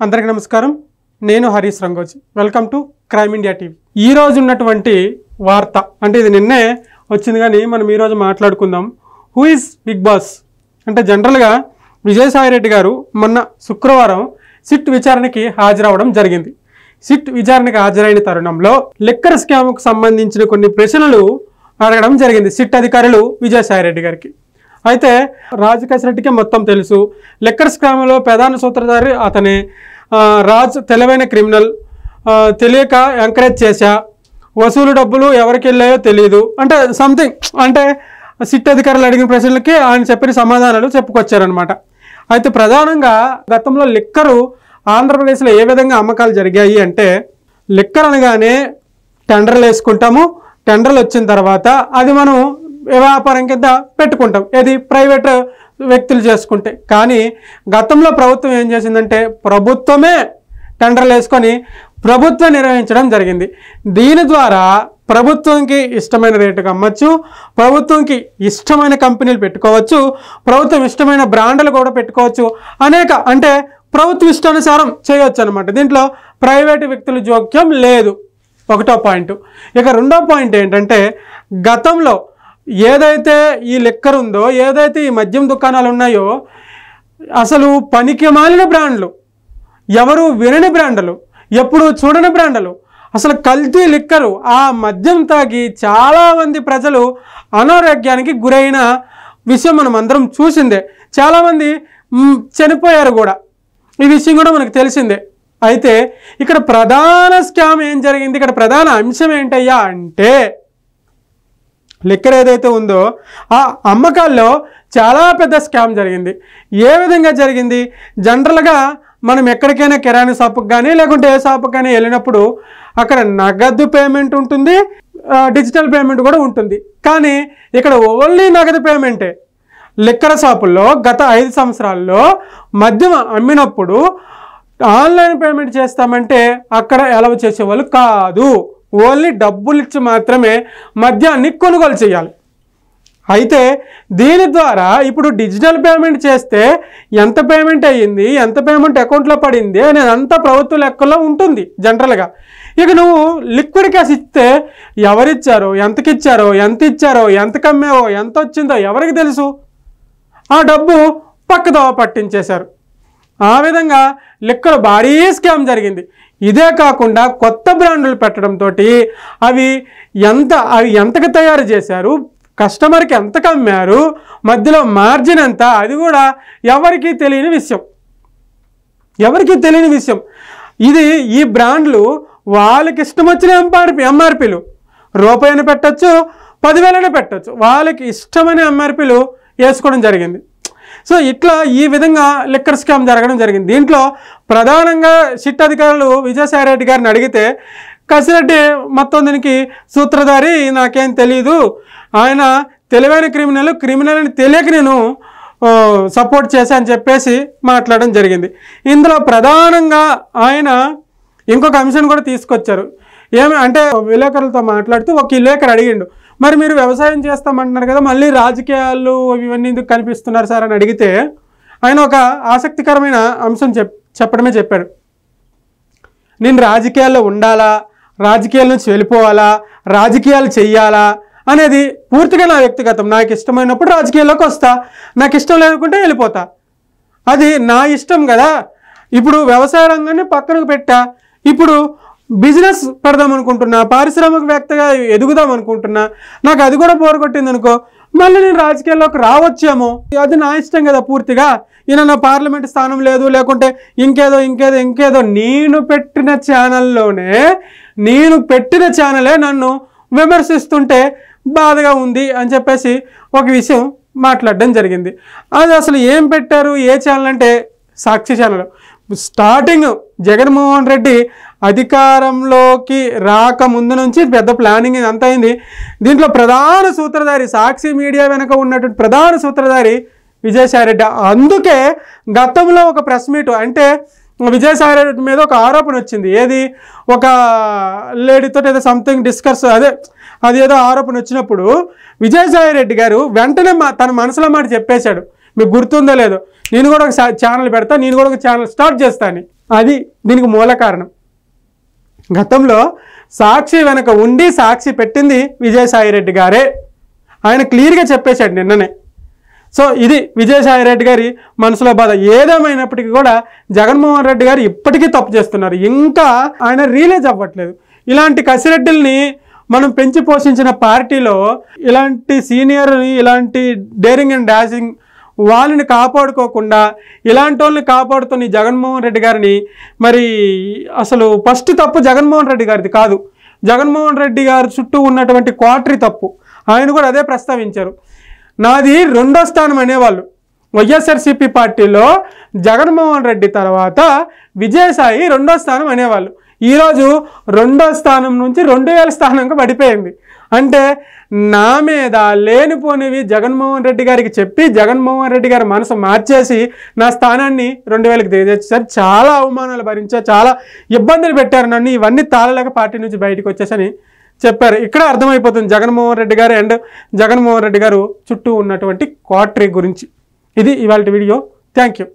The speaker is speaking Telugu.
అందరికీ నమస్కారం. నేను Harish Rangoji. Welcome to crime India TV. ఈ రోజు ఉన్నటువంటి వార్త అంటే ఇది నిన్నే వచ్చింది, కానీ మనం ఈరోజు మాట్లాడుకుందాం. హూ ఈజ్ బిగ్ బాస్ అంటే జనరల్గా విజయసాయిరెడ్డి గారు మొన్న శుక్రవారం సిట్ విచారణకి హాజరవడం జరిగింది. సిట్ విచారణకి హాజరైన తరుణంలో లిక్కర్ స్కామ్కు సంబంధించిన కొన్ని ప్రశ్నలు అడగడం జరిగింది సిట్ అధికారులు విజయసాయిరెడ్డి గారికి. అయితే రాజ్ కసిరెడ్డికి మొత్తం తెలుసు. లిక్కర్ స్కామ్లో ప్రధాన సూత్రధారి అతనే. రాజ్ తెలివైన క్రిమినల్, తెలియక ఎంకరేజ్ చేశా, వసూలు డబ్బులు ఎవరికి వెళ్ళాయో తెలియదు అంటే సంథింగ్ అంటే సిట్ అధికారులు అడిగిన ప్రశ్నలకి ఆయన చెప్పిన సమాధానాలు చెప్పుకొచ్చారనమాట. అయితే ప్రధానంగా గతంలో లిక్కరు ఆంధ్రప్రదేశ్లో ఏ విధంగా అమ్మకాలు జరిగాయి అంటే, లిక్కర్ అనగానే టెండర్లు వేసుకుంటాము, టెండర్లు వచ్చిన తర్వాత అది మనం వ్యాపారం కింద పెట్టుకుంటాం, ఏది ప్రైవేట్ వ్యక్తులు చేసుకుంటే. కానీ గతంలో ప్రభుత్వం ఏం చేసిందంటే ప్రభుత్వమే టెండర్లు వేసుకొని ప్రభుత్వం నిర్వహించడం జరిగింది. దీని ద్వారా ప్రభుత్వంకి ఇష్టమైన రేటుకి అమ్మచ్చు, ప్రభుత్వంకి ఇష్టమైన కంపెనీలు పెట్టుకోవచ్చు, ప్రభుత్వం ఇష్టమైన బ్రాండ్లు కూడా పెట్టుకోవచ్చు, అనేక అంటే ప్రభుత్వ ఇష్టానుసారం చేయవచ్చు అనమాట. దీంట్లో ప్రైవేటు వ్యక్తుల జోక్యం లేదు, ఒకటో పాయింట్. ఇక రెండో పాయింట్ ఏంటంటే, గతంలో ఏదైతే ఈ లిక్కర్ ఉందో, ఏదైతే ఈ మద్యం దుకాణాలు ఉన్నాయో, అసలు పనికి మాలిన బ్రాండ్లు, ఎవరు వినని బ్రాండ్లు, ఎప్పుడు చూడని బ్రాండ్లు, అసలు కల్తీ లిక్కరు, ఆ మద్యం తాగి చాలామంది ప్రజలు అనారోగ్యానికి గురైన విషయం మనం అందరం చూసిందే. చాలామంది చనిపోయారు కూడా, ఈ విషయం కూడా మనకు తెలిసిందే. అయితే ఇక్కడ ప్రధాన స్కామ్ ఏం జరిగింది, ఇక్కడ ప్రధాన అంశం ఏంటయ్యా అంటే, లిక్కర్ ఏదైతే ఉందో ఆ అమ్మకాల్లో చాలా పెద్ద స్కామ్ జరిగింది. ఏ విధంగా జరిగింది? జనరల్గా మనం ఎక్కడికైనా కిరాణా షాపుకి కానీ లేకుంటే ఏ షాపుకి కానీ వెళ్ళినప్పుడు అక్కడ నగదు పేమెంట్ ఉంటుంది, డిజిటల్ పేమెంట్ కూడా ఉంటుంది. కానీ ఇక్కడ ఓన్లీ నగదు పేమెంటే. లిక్కర్ షాపుల్లో గత 5 సంవత్సరాల్లో మద్యం అమ్మినప్పుడు ఆన్లైన్ పేమెంట్ చేస్తామంటే అక్కడ అలౌ చేసేవాళ్ళు కాదు. ఓన్లీ డబ్బులు ఇచ్చి మాత్రమే మద్యాన్ని కొనుగోలు చేయాలి. అయితే దీని ద్వారా ఇప్పుడు డిజిటల్ పేమెంట్ చేస్తే ఎంత పేమెంట్ అయ్యింది, ఎంత పేమెంట్ అకౌంట్లో పడింది అనేది అంతా ప్రభుత్వ లెక్కల్లో ఉంటుంది జనరల్గా. ఇక నువ్వు లిక్విడ్ క్యాష్ ఇస్తే ఎవరిచ్చారో, ఎంతకిచ్చారో, ఎంత ఇచ్చారో, ఎంత కమ్మావో, ఎంత వచ్చిందో ఎవరికి తెలుసు? ఆ డబ్బు పక్కదోవ పట్టించేశారు. ఆ విధంగా లిక్కర్ భారీ స్కామ్ జరిగింది. ఇదే కాకుండా కొత్త బ్రాండ్లు పెట్టడంతో అవి ఎంతకు తయారు చేశారు, కస్టమర్కి ఎంతకు అమ్మారు, మధ్యలో మార్జిన్ ఎంత, అది కూడా ఎవరికీ తెలియని విషయం. ఇది ఈ బ్రాండ్లు వాళ్ళకి ఇష్టం వచ్చిన ఎంఆర్పీలు రూపాయని పెట్టచ్చు, 10,000 పెట్టచ్చు, వాళ్ళకి ఇష్టమైన ఎంఆర్పీలు వేసుకోవడం జరిగింది. సో ఇట్లా ఈ విధంగా లిక్కర్ స్కామ్ జరగడం జరిగింది. దీంట్లో ప్రధానంగా సిట్ అధికారులు విజయసాయిరెడ్డి గారిని అడిగితే, కసిరెడ్డి మొత్తం దీనికి సూత్రధారి, నాకేం తెలీదు, ఆయన తెలివైన క్రిమినల్ అని తెలియక నేను సపోర్ట్ చేశాను చెప్పేసి మాట్లాడడం జరిగింది. ఇందులో ప్రధానంగా ఆయన ఇంకొక అంశాన్ని కూడా తీసుకొచ్చారు. ఏమి అంటే విలేకరులతో మాట్లాడుతూ ఒక విలేకరు అడిగిండు, మరి మీరు వ్యవసాయం చేస్తామంటున్నారు కదా, మళ్ళీ రాజకీయాలు ఇవన్నీ ఎందుకు కనిపిస్తున్నారు సార్ అని అడిగితే, ఆయన ఒక ఆసక్తికరమైన అంశం చెప్పాడు. నేను రాజకీయాల్లో ఉండాలా, రాజకీయాల నుంచి వెళ్ళిపోవాలా, రాజకీయాలు చెయ్యాలా అనేది పూర్తిగా నా వ్యక్తిగతం. నాకు ఇష్టమైనప్పుడు రాజకీయాల్లోకి వస్తా, నాకు ఇష్టం లేకుంటే వెళ్ళిపోతా, అది నా ఇష్టం కదా. ఇప్పుడు వ్యవసాయ రంగాన్ని పక్కనకు పెట్టా, ఇప్పుడు బిజినెస్ పెడదాం అనుకుంటున్నా, పారిశ్రామికవేత్తగా ఎదుగుదాం అనుకుంటున్నా, నాకు అది కూడా బోర్ కొట్టింది అనుకో, మళ్ళీ నేను రాజకీయాల్లోకి రావచ్చేమో, అది నా ఇష్టం కదా పూర్తిగా. ఈయన నా పార్లమెంట్ స్థానం లేదు, లేకుంటే ఇంకేదో నేను పెట్టిన ఛానలే నన్ను విమర్శిస్తుంటే బాధగా ఉంది అని చెప్పేసి ఒక విషయం మాట్లాడడం జరిగింది. అది అసలు ఏం పెట్టారు, ఏ ఛానల్ అంటే సాక్షి ఛానల్. స్టార్టింగ్ జగన్మోహన్ రెడ్డి అధికారంలోకి రాకముందు నుంచి పెద్ద ప్లానింగ్ అంతా అయింది. దీంట్లో ప్రధాన సూత్రధారి, సాక్షి మీడియా వెనక ఉన్నటువంటి ప్రధాన సూత్రధారి విజయసాయిరెడ్డి. అందుకే గతంలో ఒక ప్రెస్ మీట్ అంటే విజయసాయిరెడ్డి మీద ఒక ఆరోపణ వచ్చింది. ఏది, ఒక లేడీతో ఏదో సంథింగ్ డిస్కస్ అది ఏదో ఆరోపణ వచ్చినప్పుడు విజయసాయిరెడ్డి గారు వెంటనే తన మనసులో మాట చెప్పేశాడు. మీకు గుర్తుందో లేదో, నేను కూడా ఒక ఛానల్ పెడతా, నేను కూడా ఒక ఛానల్ స్టార్ట్ చేస్తాను. అది దీనికి మూల కారణం. గతంలో సాక్షి వెనక ఉండి సాక్షి పెట్టింది విజయసాయిరెడ్డి గారే. ఆయన క్లియర్గా చెప్పేశాడు నిన్ననే. సో ఇది విజయసాయిరెడ్డి గారి మనసులో బాధ. ఏదేమైనప్పటికీ కూడా జగన్మోహన్ రెడ్డి గారు ఇప్పటికీ తప్పు చేస్తున్నారు, ఇంకా ఆయన రియలైజ్ అవ్వట్లేదు. ఇలాంటి కసిరెడ్డిల్ని మనం పెంచి పోషించిన పార్టీలో ఇలాంటి సీనియర్ని, ఇలాంటి డేరింగ్ అండ్ డాషింగ్ వాళ్ళని కాపాడుకోకుండా ఇలాంటి వాళ్ళని కాపాడుతున్న జగన్మోహన్ రెడ్డి గారిని, మరి అసలు ఫస్ట్ తప్పు జగన్మోహన్ రెడ్డి గారిది కాదు, జగన్మోహన్ రెడ్డి గారి చుట్టూ ఉన్నటువంటి క్వార్టరీ తప్పు. ఆయన కూడా అదే ప్రస్తావించారు. నాది 2వ స్థానం అనేవాళ్ళు. వైఎస్ఆర్సీపీ పార్టీలో జగన్మోహన్ రెడ్డి తర్వాత విజయసాయి 2వ స్థానం అనేవాళ్ళు. ఈరోజు 2వ స్థానం నుంచి 2000 స్థానంగా పడిపోయింది. అంటే నా మీద లేనిపోనివి జగన్మోహన్ రెడ్డి గారికి చెప్పి జగన్మోహన్ రెడ్డి గారి మనసు మార్చేసి నా స్థానాన్ని 2000కి దిగజేసారు. చాలా అవమానాలు భరించారు, చాలా ఇబ్బందులు పెట్టారు నన్ను. ఇవన్నీ తాళలేక పార్టీ నుంచి బయటకు వచ్చేసని చెప్పారు. ఇక్కడ అర్థమైపోతుంది జగన్మోహన్ రెడ్డి గారు అండ్ జగన్మోహన్ రెడ్డి గారు చుట్టూ ఉన్నటువంటి క్వార్టరీ గురించి. ఇది ఇవాళ వీడియో. Thank you.